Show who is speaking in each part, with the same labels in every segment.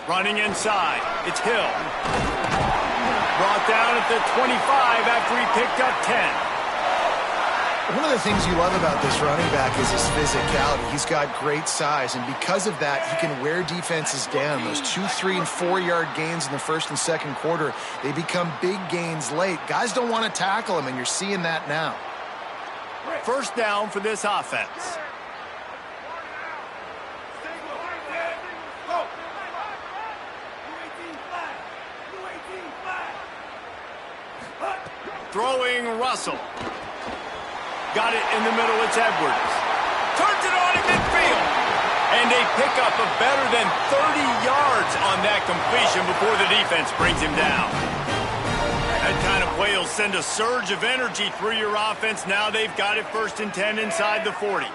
Speaker 1: Running inside. It's Hill. Brought down at the 25 after he picked up 10.
Speaker 2: One of the things you love about this running back is his physicality. He's got great size, and because of that, he can wear defenses down. Those 2, 3, and 4-yard gains in the first and second quarter, they become big gains late. Guys don't want to tackle him, and you're seeing that now.
Speaker 1: First down for this offense. Throwing Russell. Got it in the middle, it's Edwards. Turns it on in midfield. And a pickup of better than 30 yards on that completion before the defense brings him down. That kind of play will send a surge of energy through your offense. Now they've got it 1st and 10 inside the 40.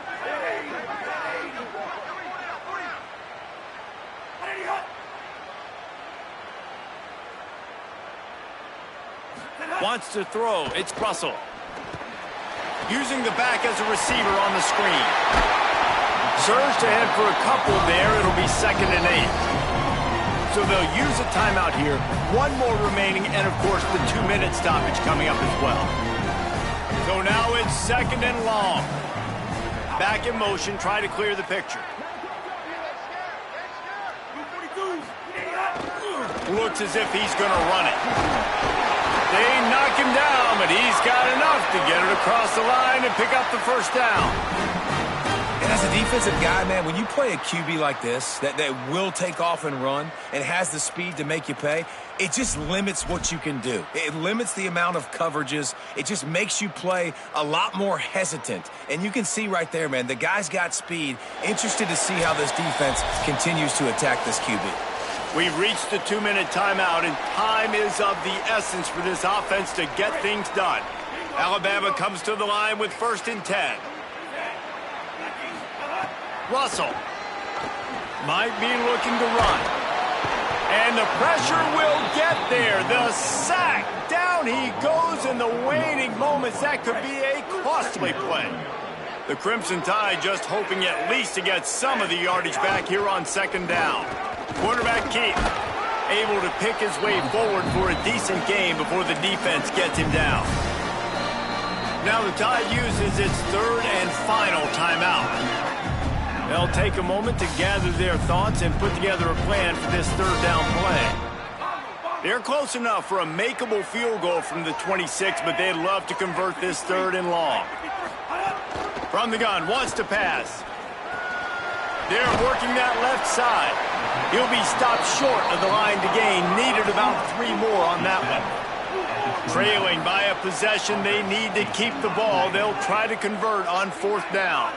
Speaker 1: Wants to throw, it's Russell. Using the back as a receiver on the screen. Surged ahead for a couple there. It'll be 2nd and 8. So they'll use a timeout here. One more remaining, and of course the 2-minute stoppage coming up as well. So now it's 2nd and long. Back in motion, try to clear the picture. Looks as if he's going to run it. They knock him down, but he's got enough to get it across the line and pick up the first down.
Speaker 3: And as a defensive guy, man, when you play a QB like this, that will take off and run and has the speed to make you pay, it just limits what you can do. It limits the amount of coverages. It just makes you play a lot more hesitant. And you can see right there, man, the guy's got speed. Interested to see how this defense continues to attack this QB.
Speaker 1: We've reached the 2-minute timeout, and time is of the essence for this offense to get things done. Alabama comes to the line with 1st and 10. Russell might be looking to run. And the pressure will get there. The sack. Down he goes in the waning moments. That could be a costly play. The Crimson Tide just hoping at least to get some of the yardage back here on 2nd down. Quarterback Keith able to pick his way forward for a decent game before the defense gets him down. Now the Tide uses its 3rd and final timeout. They'll take a moment to gather their thoughts and put together a plan for this 3rd down play. They're close enough for a makeable field goal from the 26, but they'd love to convert this 3rd and long. From the gun, wants to pass. They're working that left side. He'll be stopped short of the line to gain. Needed about 3 more on that one. Trailing by a possession, they need to keep the ball. They'll try to convert on 4th down.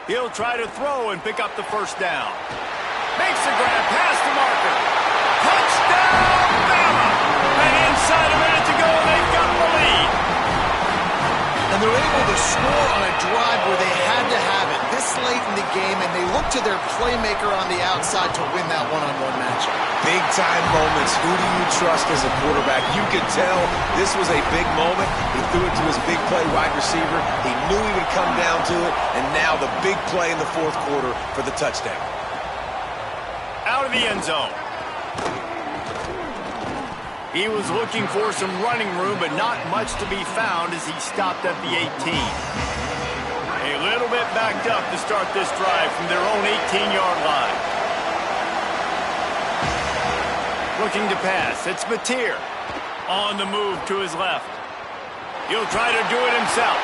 Speaker 1: He'll try to throw and pick up the 1st down. Makes the grab past the marker. Touchdown, Bama! And inside a minute to go, they've got the lead.
Speaker 2: And they're able to score on a drive where they had to have it this late in the game, and they look to their playmaker on the outside to win that one-on-one matchup.
Speaker 3: Big-time moments. Who do you trust as a quarterback? You could tell this was a big moment. He threw it to his big play wide receiver. He knew he would come down to it, and now the big play in the 4th quarter for the touchdown.
Speaker 1: Out of the end zone. He was looking for some running room, but not much to be found as he stopped at the 18. A little bit backed up to start this drive from their own 18-yard line. Looking to pass. It's Mateer. On the move to his left. He'll try to do it himself.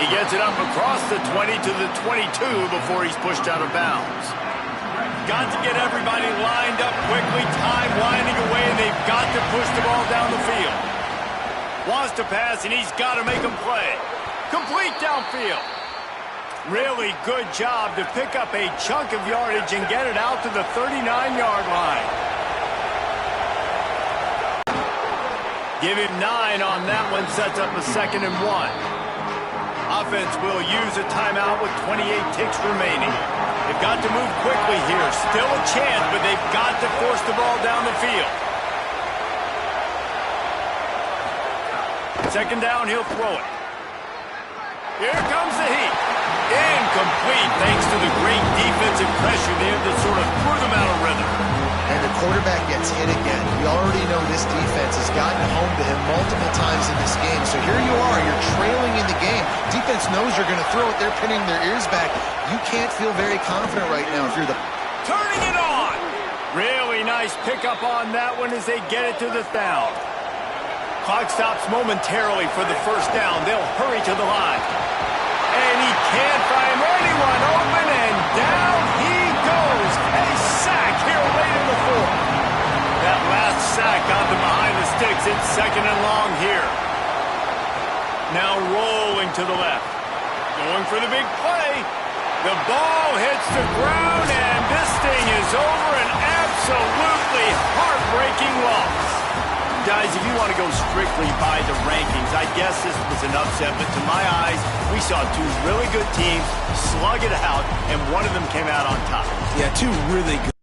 Speaker 1: He gets it up across the 20 to the 22 before he's pushed out of bounds. Got to get everybody lined up quickly. Time winding away, and they've got to push the ball down the field. Wants to pass, and he's got to make him play. Complete downfield. Really good job to pick up a chunk of yardage and get it out to the 39-yard line. Give him 9 on that one, sets up a 2nd and 1. Offense will use a timeout with 28 ticks remaining. They've got to move quickly here. Still a chance, but they've got to force the ball down the field. 2nd down, he'll throw it. Here comes the heat. Incomplete thanks to the great defensive pressure there to
Speaker 2: quarterback gets hit again. We already know this defense has gotten home to him multiple times in this game. So here you are, you're trailing in the game. Defense knows you're going to throw it. They're pinning their ears back. You can't feel very confident right now if you're the...
Speaker 1: Turning it on! Really nice pickup on that one as they get it to the down. Clock stops momentarily for the first down. They'll hurry to the line. And he can't find anyone open, and down he goes. A sack here late in the fourth. That last sack got them behind the sticks. It's second and long here. Now rolling to the left. Going for the big play. The ball hits the ground, and this thing is over. An absolutely heartbreaking loss. Guys, if you want to go strictly by the rankings, I guess this was an upset, but to my eyes, we saw two really good teams slug it out, and one of them came out on top.
Speaker 3: Yeah, two really good.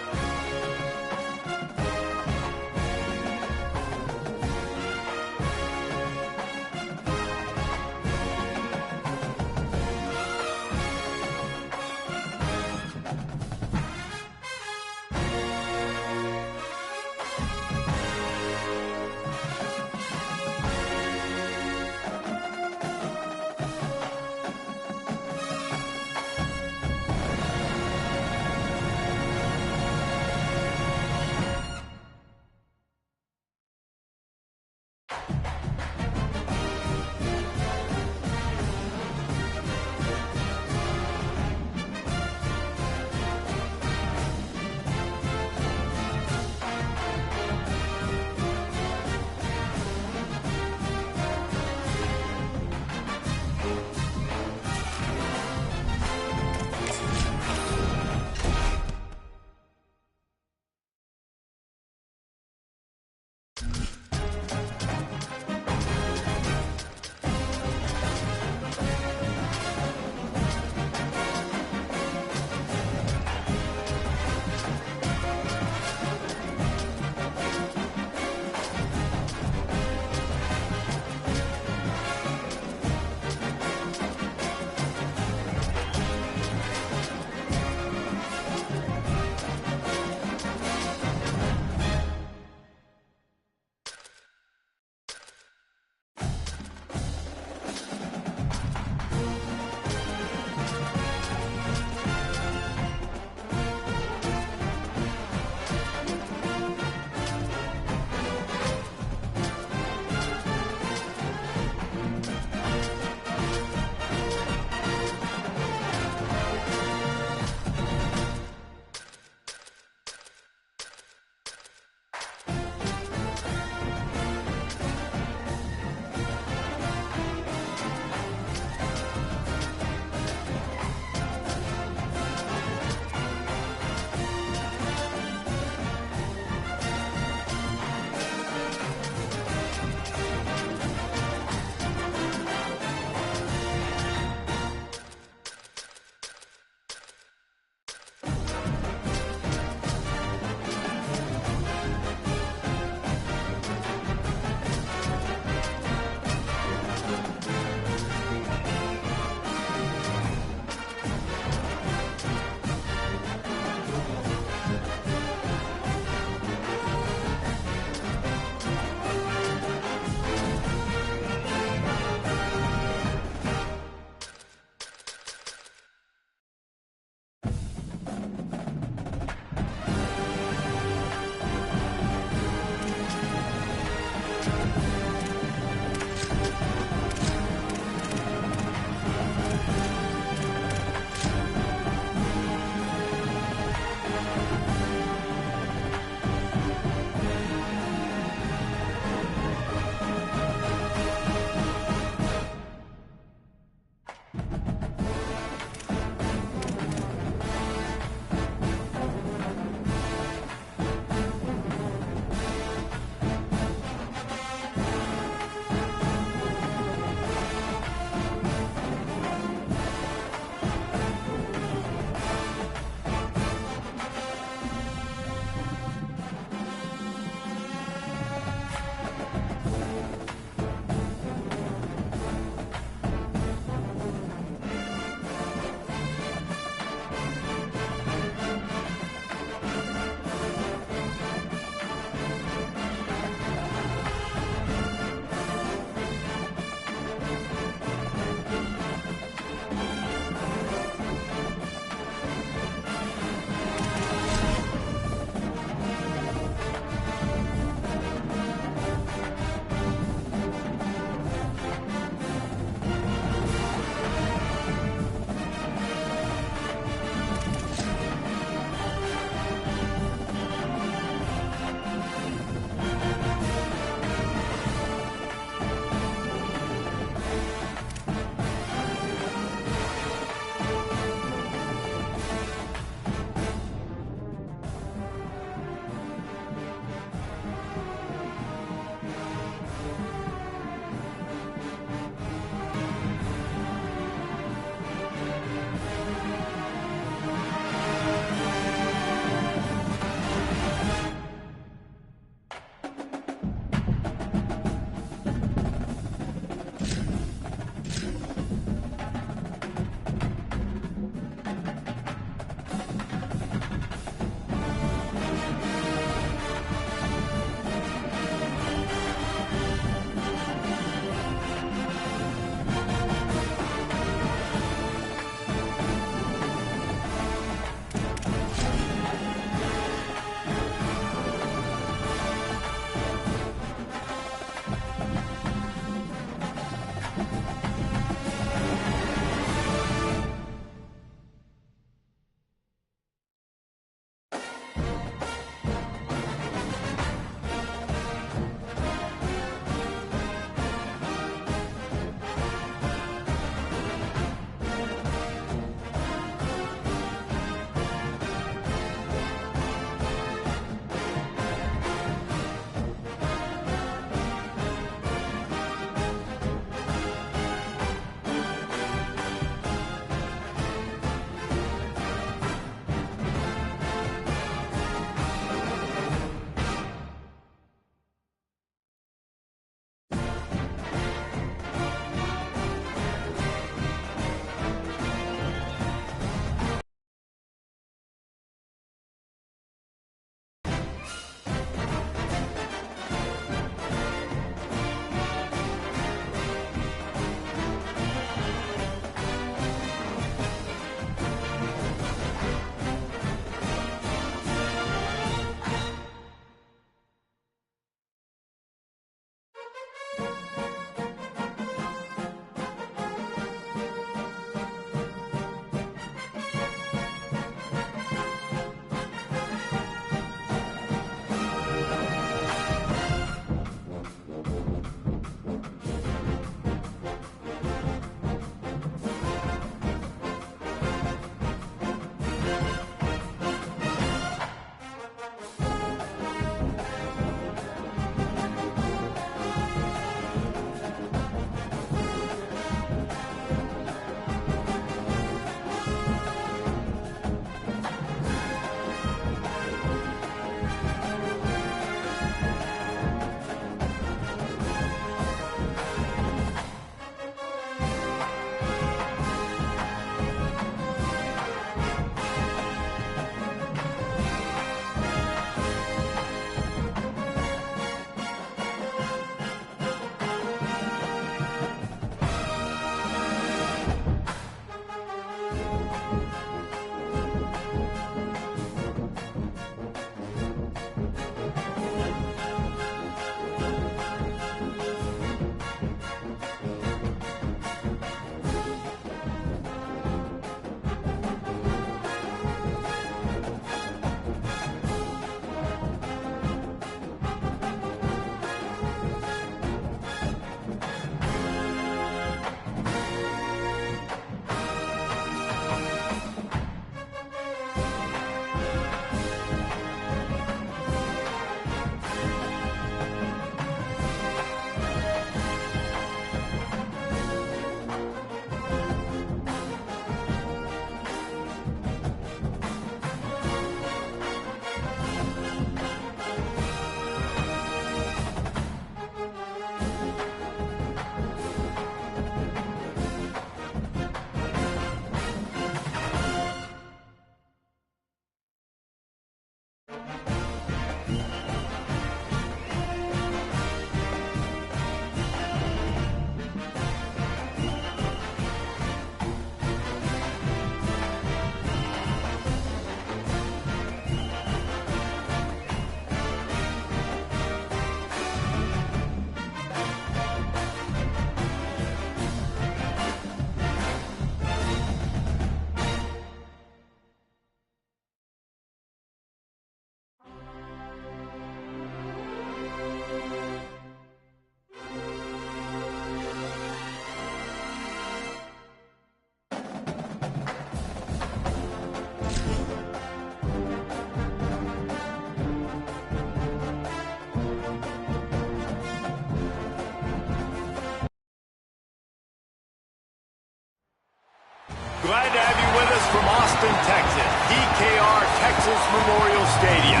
Speaker 1: Austin, Texas, DKR Texas Memorial Stadium.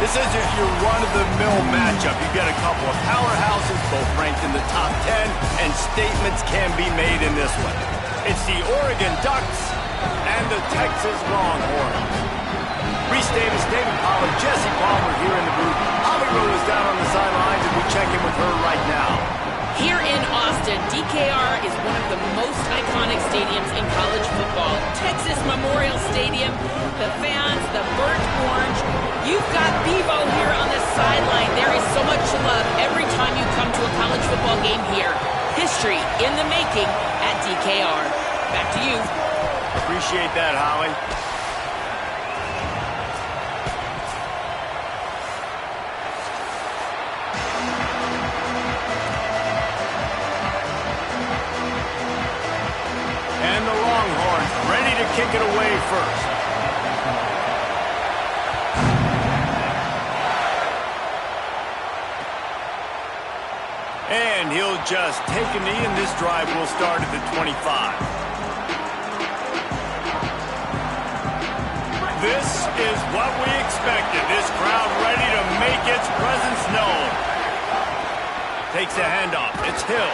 Speaker 1: This isn't your run-of-the-mill matchup. You've got a couple of powerhouses, both ranked in the top 10, and statements can be made in this one. It's the Oregon Ducks and the Texas Longhorns. Reese Davis, David Pollack, Jesse Palmer here in the booth. Holly Rowe is down on the sidelines, and we check in with her right now.
Speaker 4: Here in Austin, DKR is one of the most iconic stadiums in college football. Texas Memorial Stadium, the fans, the burnt orange. You've got Bevo here on the sideline. There is so much love every time you come to a college football game here. History in the making at DKR. Back to you.
Speaker 1: Appreciate that, Holly. And the Longhorns ready to kick it away first. And he'll just take a knee, and this drive will start at the 25. This is what we expected. This crowd ready to make its presence known. Takes the handoff. It's Hill.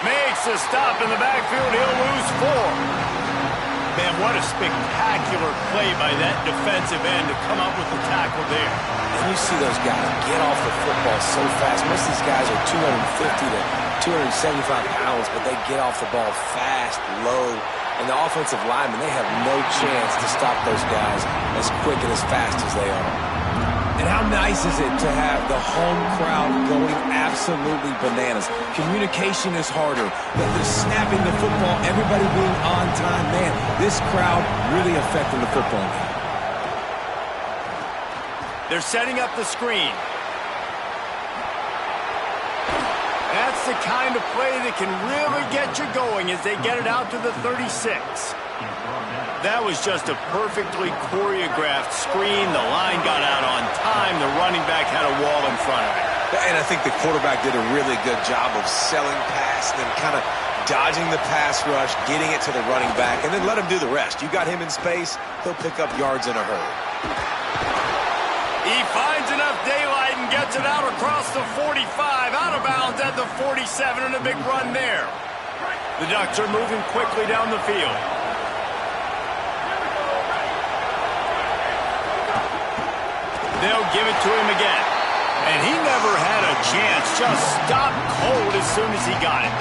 Speaker 1: Makes a stop in the backfield. He'll lose 4. Man, what a spectacular play by that defensive end to come up with the tackle there.
Speaker 3: And you see those guys get off the football so fast. Most of these guys are 250 to 275 pounds, but they get off the ball fast, low. And the offensive linemen, they have no chance to stop those guys as quick and as fast as they are. And how nice is it to have the home crowd going absolutely bananas? Communication is harder. The snapping the football, everybody being on time. Man, this crowd really affecting the football game.
Speaker 1: They're setting up the screen. That's the kind of play that can really get you going as they get it out to the 36. That was just a perfectly choreographed screen. The line got out on time. The running back had a wall in front of it.
Speaker 3: And I think the quarterback did a really good job of selling pass, then kind of dodging the pass rush, getting it to the running back, and then let him do the rest. You got him in space, he'll pick up yards in a hurry.
Speaker 1: He finds enough daylight and gets it out across the 45, out of bounds at the 47, and a big run there. The Ducks are moving quickly down the field. They'll give it to him again. And he never had a chance. Just stopped cold as soon as he got it.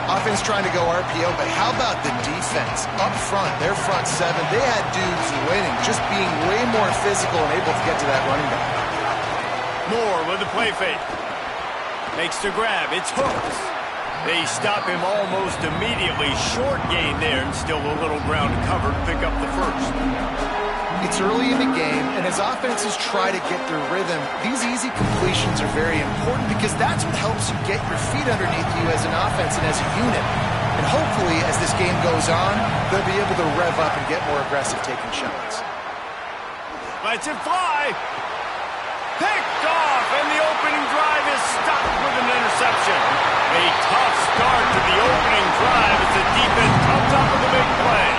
Speaker 2: Offense trying to go RPO, but how about the defense? Up front, their front 7, they had dudes winning, just being way more physical and able to get to that running back.
Speaker 1: Moore with the play fake. Makes the grab. It's Hooks. They stop him almost immediately. Short gain there, and still a little ground to cover to pick up the first.
Speaker 2: It's early in the game, and as offenses try to get their rhythm, these easy completions are very important because that's what helps you get your feet underneath you as an offense and as a unit. And hopefully, as this game goes on, they'll be able to rev up and get more aggressive taking shots.
Speaker 1: Lets it fly. Picked off, and the opening drive is stopped with an interception. A tough start to the opening drive as the defense comes up with a big play.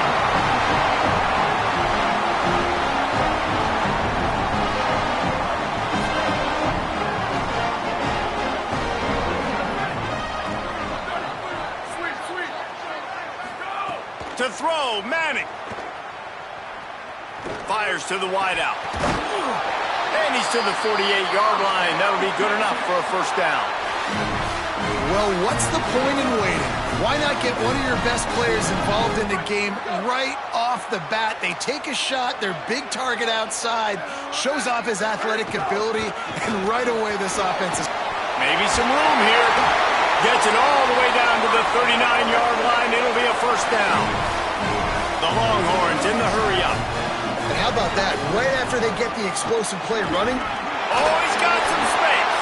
Speaker 1: To throw, Manning. Fires to the wideout. And he's to the 48-yard line. That'll be good enough for a first down.
Speaker 2: Well, what's the point in waiting? Why not get one of your best players involved in the game right off the bat? They take a shot, their big target outside, shows off his athletic ability, and right away this offense is...
Speaker 1: Maybe some room here. Gets it all the way down to the 39-yard line. It'll be a first down. The Longhorns in the hurry-up.
Speaker 2: And how about that? Right after they get the explosive play running.
Speaker 1: Oh, he's got some space.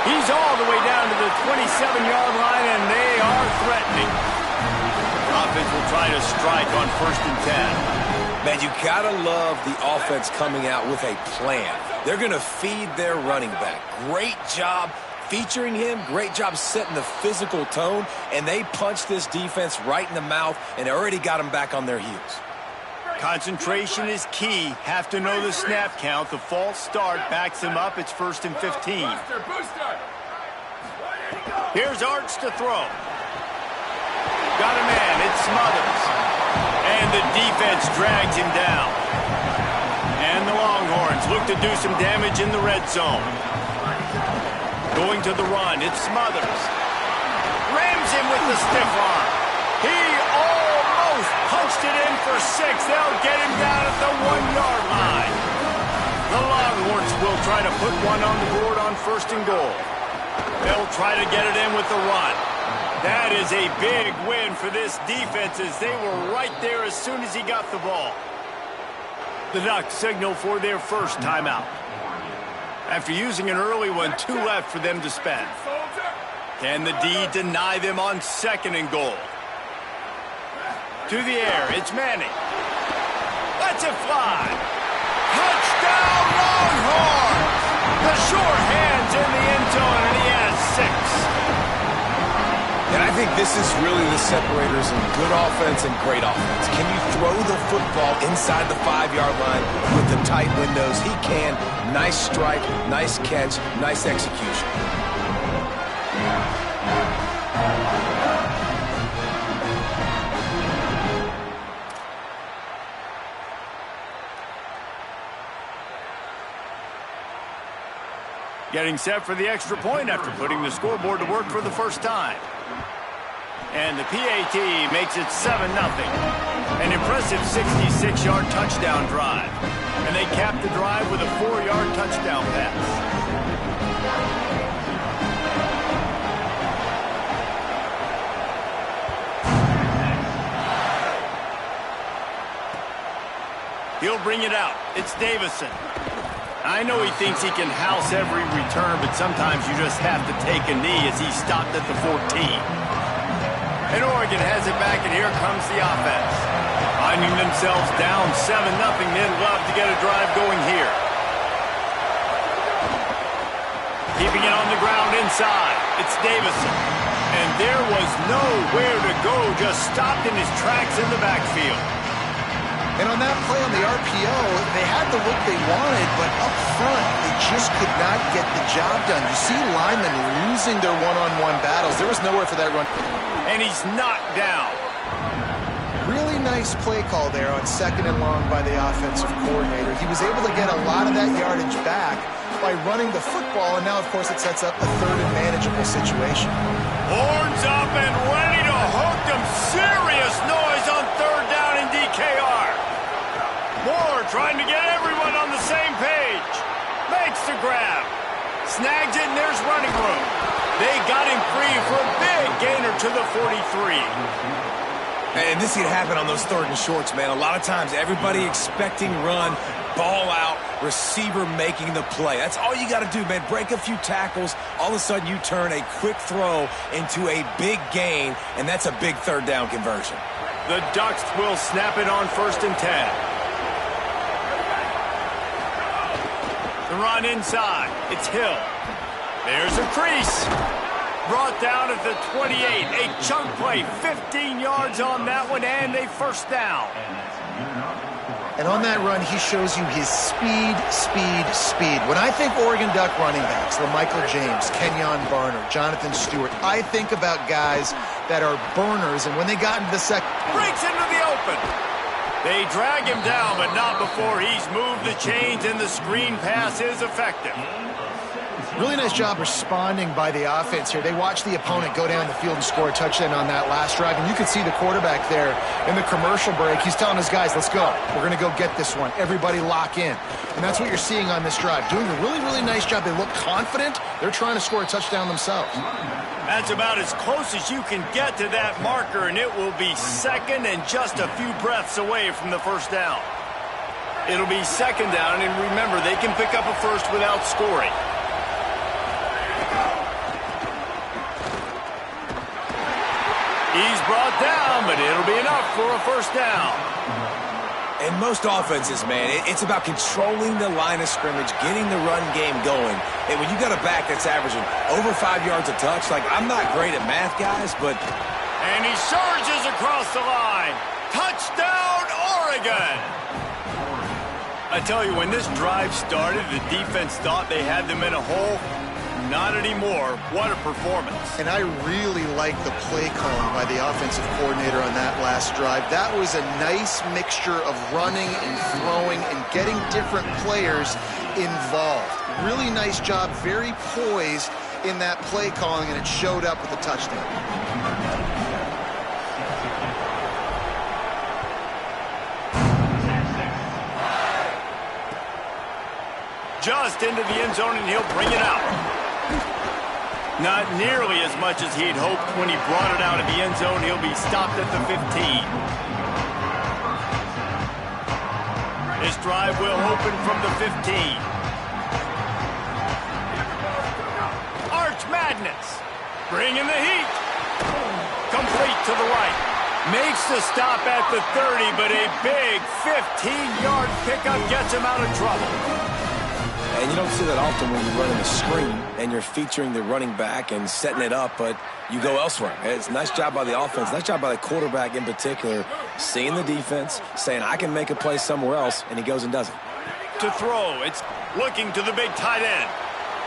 Speaker 1: He's all the way down to the 27-yard line, and they are threatening. Offense will try to strike on 1st and 10.
Speaker 3: Man, you gotta love the offense coming out with a plan. They're gonna feed their running back. Great job featuring him, great job setting the physical tone, and they punched this defense right in the mouth and already got them back on their heels.
Speaker 1: Concentration is key. Have to know the snap count. The false start backs him up. It's 1st and 15. Here's Arch to throw. Got a man. It's Smothers. And the defense drags him down. And the Longhorns look to do some damage in the red zone. Going to the run. It's Smothers. Rams him with the stiff arm. He almost punched it in for 6. They'll get him down at the 1-yard line. The Longhorns will try to put one on the board on 1st and goal. They'll try to get it in with the run. That is a big win for this defense as they were right there as soon as he got the ball. The Ducks signal for their first timeout. After using an early one, 2 left for them to spend. Can the D deny them on 2nd and goal? To the air, it's Manning. Lets it fly. Touchdown Longhorns! The sure hands in the end zone, and he has 6.
Speaker 3: And I think this is really the separators in good offense and great offense. Can you throw the football inside the 5-yard line with the tight windows? He can. Nice strike, nice catch, nice execution.
Speaker 1: Getting set for the extra point after putting the scoreboard to work for the first time. And the PAT makes it 7-0. An impressive 66-yard touchdown drive. And they cap the drive with a 4-yard touchdown pass. He'll bring it out. It's Davison. I know he thinks he can house every return, but sometimes you just have to take a knee as he stopped at the 14. And Oregon has it back, and here comes the offense. Finding themselves down 7-0, they'd love to get a drive going here. Keeping it on the ground inside. It's Davison. And there was nowhere to go, just stopped in his tracks in the backfield.
Speaker 2: And on that play on the RPO, they had the look they wanted, but up front, they just could not get the job done. You see linemen losing their one-on-one battles. There was nowhere for that run.
Speaker 1: And he's knocked down.
Speaker 2: Really nice play call there on 2nd and long by the offensive coordinator. He was able to get a lot of that yardage back by running the football, and now, of course, it sets up a 3rd and manageable situation.
Speaker 1: Horns up and ready to hook them. Serious noise on 3rd down in DKR. Moore trying to get everyone on the same page. Makes the grab. Snags it, and there's running room. They got him free for a big gainer to the 43.
Speaker 3: And this can happen on those 3rd and shorts, man. A lot of times, everybody expecting run, ball out, receiver making the play. That's all you got to do, man. Break a few tackles. All of a sudden, you turn a quick throw into a big gain, and that's a big 3rd down conversion.
Speaker 1: The Ducks will snap it on 1st and 10. The run inside. It's Hill. There's a crease. Brought down at the 28. A chunk play. 15 yards on that one, and a 1st down.
Speaker 2: And on that run, he shows you his speed. When I think Oregon Duck running backs, LaMichael James, Kenyon Barner, Jonathan Stewart, I think about guys that are burners, and when they got into the second...
Speaker 1: Breaks into the open. They drag him down, but not before he's moved the chains, and the screen pass is effective.
Speaker 2: Really nice job responding by the offense here. They watched the opponent go down the field and score a touchdown on that last drive, and you could see the quarterback there in the commercial break. He's telling his guys, let's go. We're going to go get this one. Everybody lock in. And that's what you're seeing on this drive. Doing a really, really nice job. They look confident. They're trying to score a touchdown themselves.
Speaker 1: That's about as close as you can get to that marker, and it will be 2nd and just a few breaths away from the 1st down. It'll be 2nd down, and remember, they can pick up a 1st without scoring. He's brought down, but it'll be enough for a 1st down.
Speaker 3: In most offenses, man, it's about controlling the line of scrimmage, getting the run game going. And when you got a back that's averaging over 5 yards a touch, like, I'm not great at math, guys, but...
Speaker 1: And he surges across the line. Touchdown, Oregon! again. I tell you, when this drive started, the defense thought they had them in a hole. Not anymore. What a performance.
Speaker 2: And I really like the play calling by the offensive coordinator on that last drive. That was a nice mixture of running and throwing and getting different players involved. Really nice job, very poised in that play calling, and it showed up with a touchdown.
Speaker 1: Just into the end zone, and he'll bring it out. Not nearly as much as he'd hoped when he brought it out of the end zone. He'll be stopped at the 15. This drive will open from the 15. Arch Madness, bringing the heat. Complete to the right. Makes the stop at the 30, but a big 15-yard pickup gets him out of trouble.
Speaker 3: And you don't see that often when you're running a screen and you're featuring the running back and setting it up, but you go elsewhere. It's a nice job by the offense, nice job by the quarterback in particular, seeing the defense, saying, I can make a play somewhere else, and he goes and does it.
Speaker 1: To throw, it's looking to the big tight end.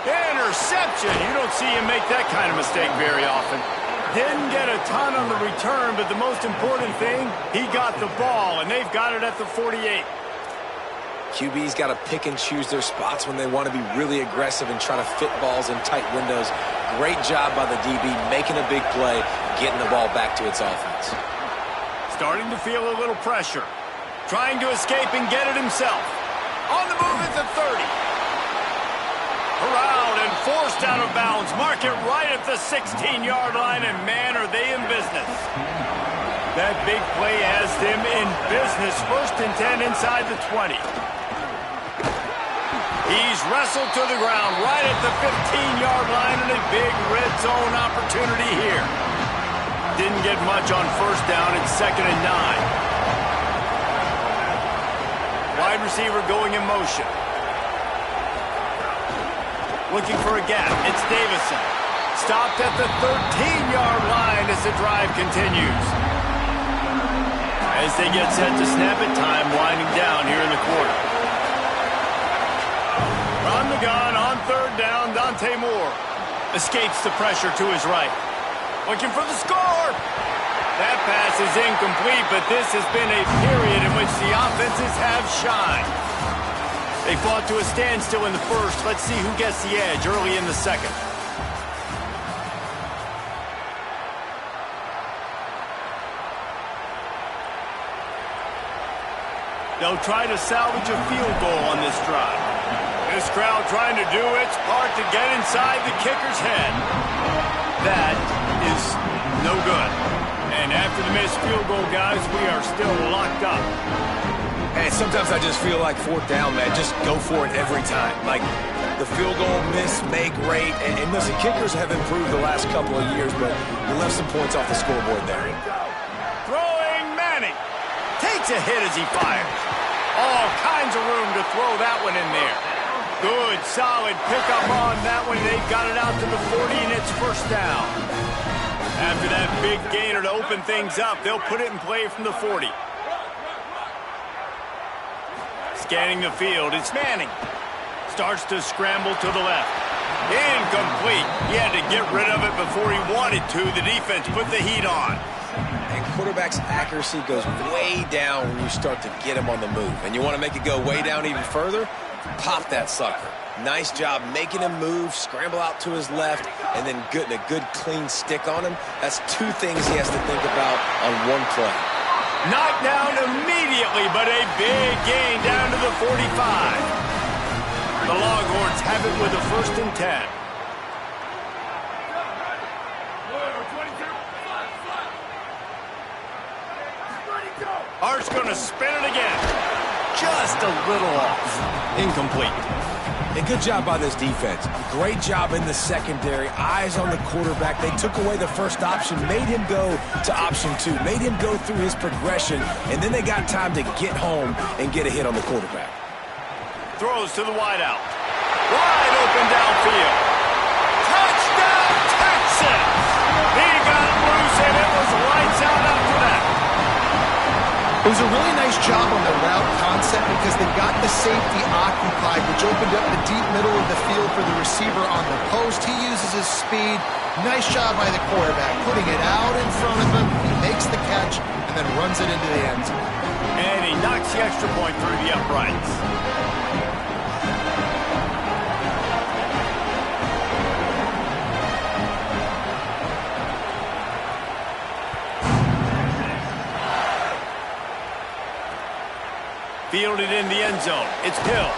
Speaker 1: Interception! You don't see him make that kind of mistake very often. Didn't get a ton on the return, but the most important thing, he got the ball, and they've got it at the 48.
Speaker 3: QB's got to pick and choose their spots when they want to be really aggressive and try to fit balls in tight windows. Great job by the DB, making a big play, getting the ball back to its offense.
Speaker 1: Starting to feel a little pressure. Trying to escape and get it himself. On the move at the 30. Corralled and forced out of bounds. Mark it right at the 16-yard line, and man, are they in business. That big play has them in business. 1st and 10 inside the 20. He's wrestled to the ground right at the 15-yard line, and a big red zone opportunity here. Didn't get much on 1st down. It's 2nd and 9. Wide receiver going in motion. Looking for a gap. It's Davison. Stopped at the 13-yard line as the drive continues. As they get set to snap it, time winding down here in the quarter. From the gun on 3rd down, Dante Moore escapes the pressure to his right. Looking for the score. That pass is incomplete, but this has been a period in which the offenses have shined. They fought to a standstill in the 1st. Let's see who gets the edge early in the 2nd. They'll try to salvage a field goal on this drive. This crowd trying to do its part to get inside the kicker's head. That is no good. And after the missed field goal, guys, we are still locked up.
Speaker 3: And sometimes I just feel like 4th down, man, just go for it every time. Like the field goal miss, make great. And listen, kickers have improved the last couple of years, but you left some points off the scoreboard there.
Speaker 1: Throwing Manning. Takes a hit as he fires. All kinds of room to throw that one in there. Good, solid pickup on that one. They got it out to the 40, and it's 1st down. After that big gainer to open things up, they'll put it in play from the 40. Scanning the field, it's Manning. Starts to scramble to the left. Incomplete. He had to get rid of it before he wanted to. The defense put the heat on.
Speaker 3: And quarterback's accuracy goes way down when you start to get him on the move. And you want to make it go way down even further? Pop that sucker. Nice job making him move, scramble out to his left, and then getting a good clean stick on him. That's 2 things he has to think about on one play.
Speaker 1: Knocked down immediately, but a big gain down to the 45. The Longhorns have it with a 1st and 10. Art's going to spin it again. Just a little off. Incomplete.
Speaker 3: A good job by this defense. Great job in the secondary. Eyes on the quarterback. They took away the 1st option, made him go to option 2, made him go through his progression, and then they got time to get home and get a hit on the quarterback.
Speaker 1: Throws to the wideout. Wide open downfield. Touchdown, Texas! He got loose, and it was lights out after that.
Speaker 2: It was a really nice job on the route concept because they got the safety occupied, which opened up the deep middle of the field for the receiver on the post. He uses his speed. Nice job by the quarterback, putting it out in front of him. He makes the catch and then runs it into the end zone.
Speaker 1: And he knocks the extra point through the uprights. Fielded in the end zone. It's Hill.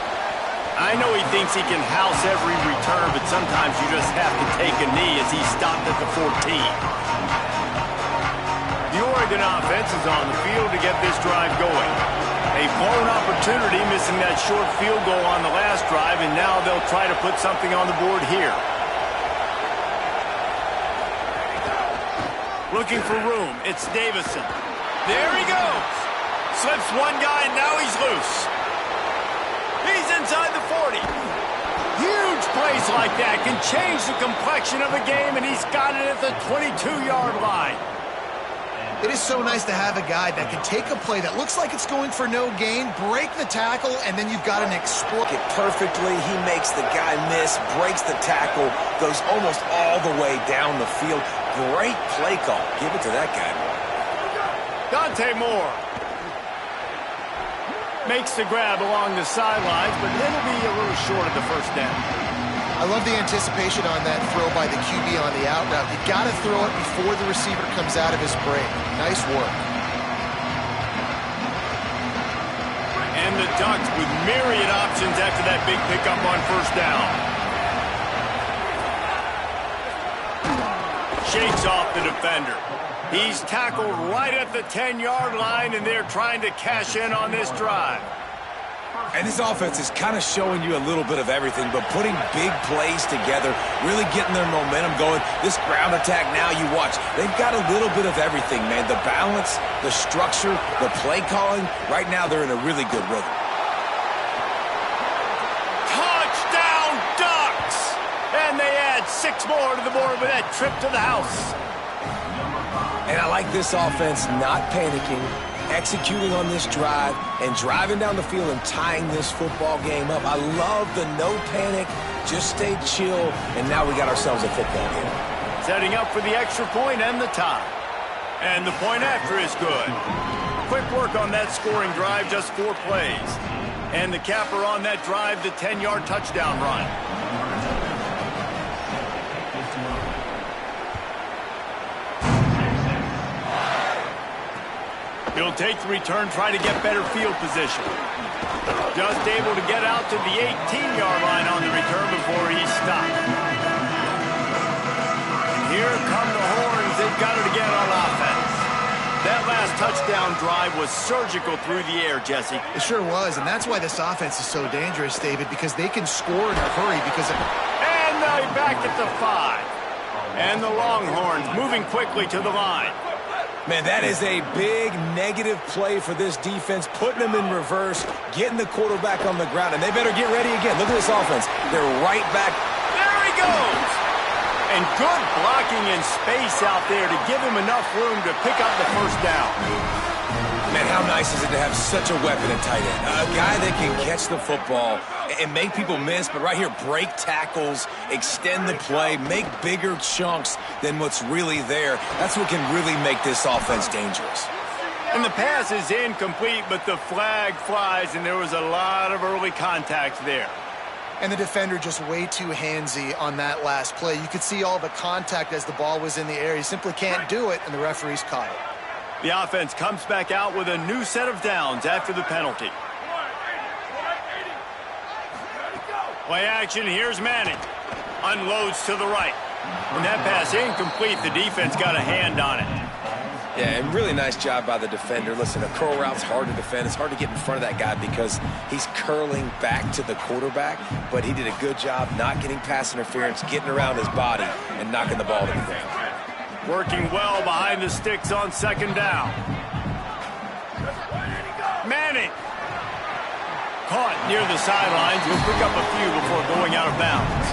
Speaker 1: I know he thinks he can house every return, but sometimes you just have to take a knee as he stopped at the 14. The Oregon offense is on the field to get this drive going. A blown opportunity, missing that short field goal on the last drive, and now they'll try to put something on the board here. Looking for room. It's Davison. There he goes. Slips one guy, and now he's loose. He's inside the 40. Huge plays like that can change the complexion of a game, and he's got it at the 22-yard line.
Speaker 2: It is so nice to have a guy that can take a play that looks like it's going for no gain, break the tackle, and then you've got an explosion.
Speaker 3: It perfectly. He makes the guy miss, breaks the tackle, goes almost all the way down the field. Great play call. Give it to that guy.
Speaker 1: Dante Moore makes the grab along the sidelines, but it'll be a little short of the first down.
Speaker 2: I love the anticipation on that throw by the QB on the out route. You got to throw it before the receiver comes out of his break. Nice work.
Speaker 1: And the Ducks with myriad options after that big pickup on first down. Shakes off the defender. He's tackled right at the 10-yard line, and they're trying to cash in on this drive.
Speaker 3: And this offense is kind of showing you a little bit of everything, but putting big plays together, really getting their momentum going. This ground attack now, you watch, they've got a little bit of everything, man. The balance, the structure, the play calling. Right now, they're in a really good rhythm.
Speaker 1: Touchdown, Ducks! And they add 6 more to the board with that trip to the house.
Speaker 3: And I like this offense not panicking, executing on this drive, and driving down the field and tying this football game up. I love the no panic, just stay chill, and now we got ourselves a football game.
Speaker 1: Setting up for the extra point and the tie. And the point after is good. Quick work on that scoring drive, just 4 plays. And the capper on that drive, the 10-yard touchdown run. He'll take the return, try to get better field position. Just able to get out to the 18-yard line on the return before he stopped. And here come the horns. They've got it again on offense. That last touchdown drive was surgical through the air, Jesse.
Speaker 2: It sure was, and that's why this offense is so dangerous, David, because they can score in a hurry because of...
Speaker 1: And now back at the 5. And the Longhorns moving quickly to the line.
Speaker 3: Man, that is a big negative play for this defense, putting them in reverse, getting the quarterback on the ground, and they better get ready again. Look at this offense. They're right back.
Speaker 1: There he goes! And good blocking in space out there to give him enough room to pick up the first down.
Speaker 3: Man, how nice is it to have such a weapon at tight end? A guy that can catch the football and make people miss, but right here, break tackles, extend the play, make bigger chunks than what's really there. That's what can really make this offense dangerous.
Speaker 1: And the pass is incomplete, but the flag flies, and there was a lot of early contact there.
Speaker 2: And the defender just way too handsy on that last play. You could see all the contact as the ball was in the air. He simply can't do it, and the referees caught it.
Speaker 1: The offense comes back out with a new set of downs after the penalty. Play action, here's Manning. Unloads to the right. And that pass incomplete, the defense got a hand on it.
Speaker 3: Yeah, and really nice job by the defender. Listen, a curl route's hard to defend. It's hard to get in front of that guy because he's curling back to the quarterback, but he did a good job not getting pass interference, getting around his body, and knocking the ball to the ground.
Speaker 1: Working well behind the sticks on second down. Manning. Caught near the sidelines. He'll pick up a few before going out of bounds.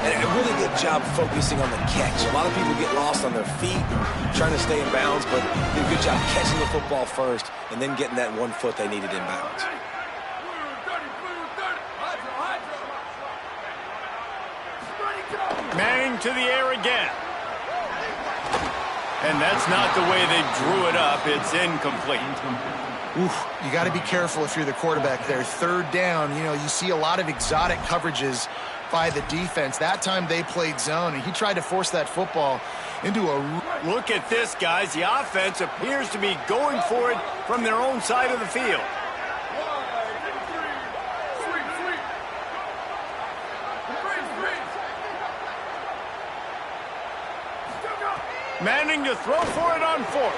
Speaker 3: And a really good job focusing on the catch. A lot of people get lost on their feet, trying to stay in bounds, but did a good job catching the football first and then getting that 1 foot they needed in bounds.
Speaker 1: Manning to the air again. And that's not the way they drew it up. It's incomplete.
Speaker 2: Oof, you got to be careful if you're the quarterback there. Third down, you know, you see a lot of exotic coverages by the defense. That time they played zone, and he tried to force that football into a...
Speaker 1: Look at this, guys. The offense appears to be going for it from their own side of the field. Manning to throw for it on fourth.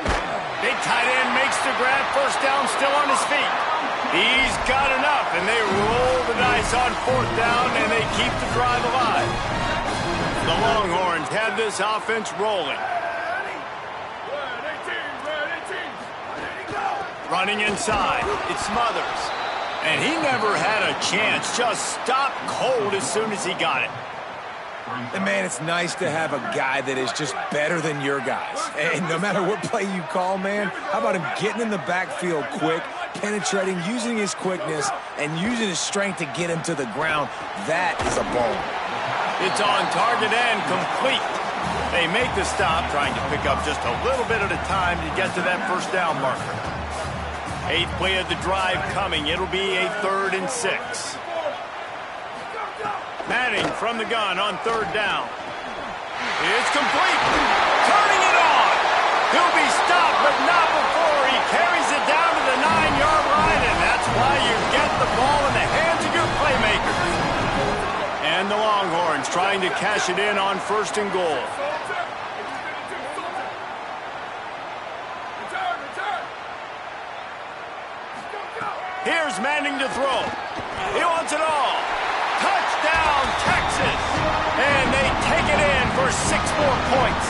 Speaker 1: Big tight end makes the grab. First down, still on his feet. He's got enough, and they roll the dice on fourth down, and they keep the drive alive. The Longhorns have this offense rolling. Running inside. It's Smothers. And he never had a chance. Just stopped cold as soon as he got it.
Speaker 3: And, man, it's nice to have a guy that is just better than your guys. And no matter what play you call, man, how about him getting in the backfield quick, penetrating, using his quickness, and using his strength to get him to the ground? That is a ball.
Speaker 1: It's on target and complete. They make the stop, trying to pick up just a little bit at a time to get to that first down marker. 8th play of the drive coming. It'll be a 3rd and 6. Manning from the gun on 3rd down. It's complete. Turning it on. He'll be stopped, but not before he carries it down to the 9-yard line, and that's why you get the ball in the hands of your playmakers. And the Longhorns trying to cash it in on 1st and goal. Here's Manning to throw. He wants it all. Touchdown, Texas! And they take it in for 6 more points.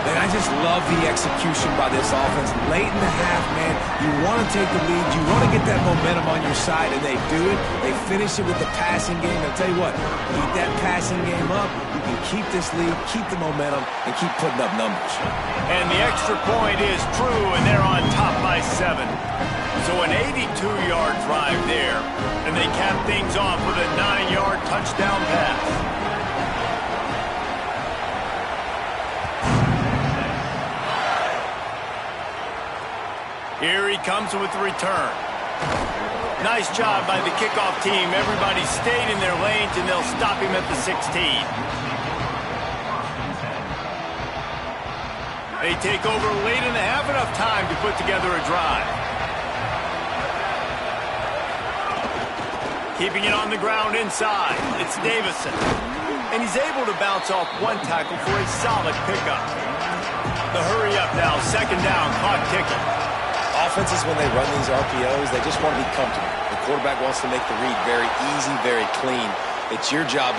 Speaker 3: And I just love the execution by this offense. Late in the half, man, you want to take the lead. You want to get that momentum on your side, and they do it. They finish it with the passing game. I'll tell you what, keep that passing game up. You can keep this lead, keep the momentum, and keep putting up numbers.
Speaker 1: And the extra point is true, and they're on top by 7. So an 82-yard drive there, and they cap things off with a 9-yard touchdown pass. Here he comes with the return. Nice job by the kickoff team. Everybody stayed in their lanes, and they'll stop him at the 16. They take over late and they have enough time to put together a drive. Keeping it on the ground inside. It's Davison. And he's able to bounce off one tackle for a solid pickup. The hurry up now. 2nd down. Clock ticking.
Speaker 3: Offenses, when they run these RPOs, they just want to be comfortable. The quarterback wants to make the read very easy, very clean. It's your job